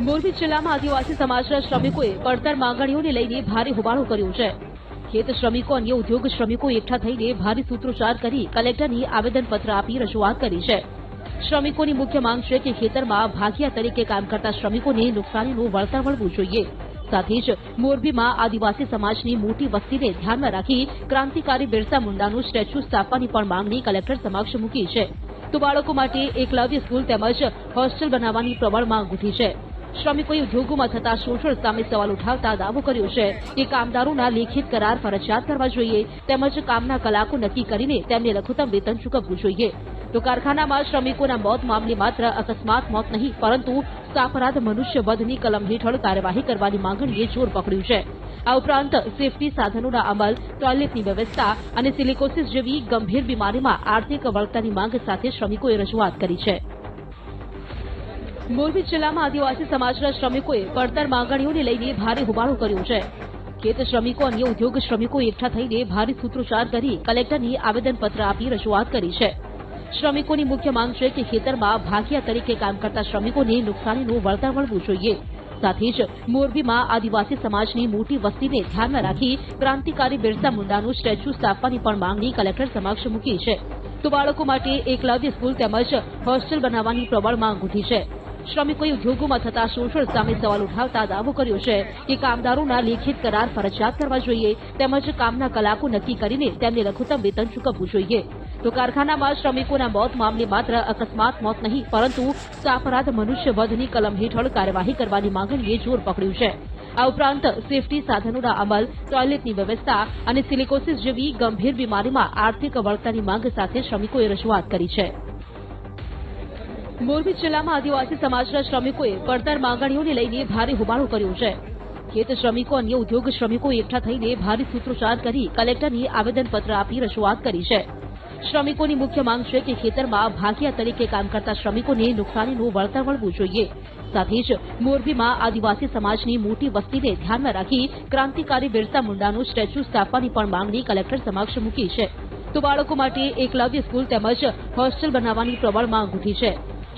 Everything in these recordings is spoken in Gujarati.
મોરબી જિલ્લામાં આદિવાસી સમાજના શ્રમિકોએ પડતર માંગણીઓને લઈને ભારે હોબાળો કર્યો છે। ખેત શ્રમિકો અન્ય ઉદ્યોગ શ્રમિકો એકઠા થઈને ભારે સૂત્રોચ્ચાર કરી કલેક્ટરની આવેદનપત્ર આપી રજૂઆત કરી છે। શ્રમિકોની મુખ્ય માંગ છે કે ખેતરમાં ભાગિયા તરીકે કામ કરતા શ્રમિકોને નુકસાનીનું વળતર મળવું જોઈએ। સાથે જ મોરબીમાં આદિવાસી સમાજની મોટી વસ્તીને ધ્યાનમાં રાખી ક્રાંતિકારી બિરસા મુંડાનું સ્ટેચ્યુ સ્થાપવાની પણ માંગણી કલેક્ટર સમક્ષ મૂકી છે। તો બાળકો માટે એકલવ્ય સ્કૂલ તેમજ હોસ્ટેલ બનાવવાની પ્રબળ માંગ ઉઠી છે। શ્રમિકોએ ઉદ્યોગોમાં થતા શોષણ સામે સવાલ ઉઠાવતા દાવો કર્યો છે કે કામદારોના લેખિત કરાર ફરજિયાત કરવા જોઈએ તેમજ કામના કલાકો નક્કી કરીને તેમને લઘુત્તમ વેતન ચૂકવવું જોઈએ। તો કારખાનામાં શ્રમિકોના મોત મામલે માત્ર અકસ્માત મોત નહીં પરંતુ સાપરાધ મનુષ્ય વધની કલમ હેઠળ કાર્યવાહી કરવાની માંગણીએ જોર પકડ્યું છે। આ ઉપરાંત સેફટી સાધનોના અમલ, ટોયલેટની વ્યવસ્થા અને સિલિકોસિસ જેવી ગંભીર બીમારીમાં આર્થિક વળતરની માંગ સાથે શ્રમિકોએ રજૂઆત કરી છે। મોરબી જિલ્લામાં આદિવાસી સમાજના શ્રમિકોએ પડતર માંગણીઓને લઈને ભારે હોબાળો કર્યો છે। ખેત શ્રમિકો અન્ય ઉદ્યોગ શ્રમિકો એકઠા થઈને ભારે સૂત્રોચ્ચાર કરી કલેક્ટરની આવેદનપત્ર આપી રજૂઆત કરી છે। શ્રમિકોની મુખ્ય માંગ છે કે ખેતરમાં ભાગિયા તરીકે કામ કરતા શ્રમિકોને નુકસાનીનું વળતર મળવું જોઈએ। સાથે જ મોરબીમાં આદિવાસી સમાજની મોટી વસ્તીને ધ્યાનમાં રાખી ક્રાંતિકારી બિરસા મુંડાનું સ્ટેચ્યુ સ્થાપવાની પણ માંગણી કલેક્ટર સમક્ષ મૂકી છે। તો બાળકો માટે એકલવ્ય સ્કૂલ તેમજ હોસ્ટેલ બનાવવાની પ્રબળ માંગ ઉઠી છે। શ્રમિકોએ ઉદ્યોગોમાં થતા શોષણ સામે સવાલ ઉઠાવતા દાવો કર્યો છે કે કામદારોના લેખિત કરાર ફરજિયાત કરવા જોઈએ તેમજ કામના કલાકો નક્કી કરીને તેમને લઘુત્તમ વેતન ચૂકવવું જોઈએ। તો કારખાનામાં શ્રમિકોના મોત મામલે માત્ર અકસ્માત મોત નહીં પરંતુ સાપરાધ મનુષ્ય વધની કલમ હેઠળ કાર્યવાહી કરવાની માંગણીએ જોર પકડ્યું છે। આ ઉપરાંત સેફટી સાધનોના અમલ, ટોયલેટની વ્યવસ્થા અને સિલિકોસિસ જેવી ગંભીર બીમારીમાં આર્થિક વળતરની માંગ સાથે શ્રમિકોએ રજૂઆત કરી છે। મોરબી જિલ્લામાં આદિવાસી સમાજના શ્રમિકોએ પડતર માંગણીઓને લઈને ભારે હોબાળો કર્યો છે। ખેત શ્રમિકો અન્ય ઉદ્યોગ શ્રમિકો એકઠા થઈને ભારે સૂત્રોચ્ચાર કરી કલેક્ટરની આવેદનપત્ર આપી રજૂઆત કરી છે। શ્રમિકોની મુખ્ય માંગ છે કે ખેતરમાં ભાગિયા તરીકે કામ કરતા શ્રમિકોને નુકસાનીનું વળતર મળવું જોઈએ। સાથે જ મોરબીમાં આદિવાસી સમાજની મોટી વસ્તીને ધ્યાનમાં રાખી ક્રાંતિકારી બિરસા મુંડાનું સ્ટેચ્યુ સ્થાપવાની પણ માંગણી કલેક્ટર સમક્ષ મૂકી છે। તો બાળકો માટે એકલવ્ય સ્કૂલ તેમજ હોસ્ટેલ બનાવવાની પ્રબળ માંગ ઉઠી છે।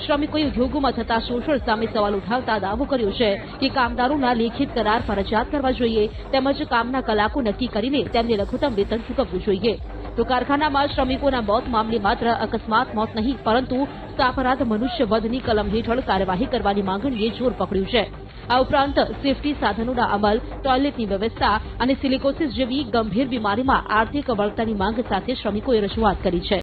શ્રમિકોએ ઉદ્યોગોમાં થતા શોષણ સામે સવાલ ઉઠાવતા દાવો કર્યો છે કે કામદારોના લેખિત કરાર ફરજિયાત કરવા જોઈએ તેમજ કામના કલાકો નક્કી કરીને તેમને લઘુત્તમ વેતન ચૂકવવું જોઈએ। તો કારખાનામાં શ્રમિકોના મોત મામલે માત્ર અકસ્માત મોત નહીં પરંતુ સાપરાધ મનુષ્ય વધની કલમ હેઠળ કાર્યવાહી કરવાની માંગણીએ જોર પકડ્યું છે। આ ઉપરાંત સેફટી સાધનોના અમલ, ટોયલેટની વ્યવસ્થા અને સિલિકોસિસ જેવી ગંભીર બીમારીમાં આર્થિક વળતરની માંગ સાથે શ્રમિકોએ રજૂઆત કરી છે।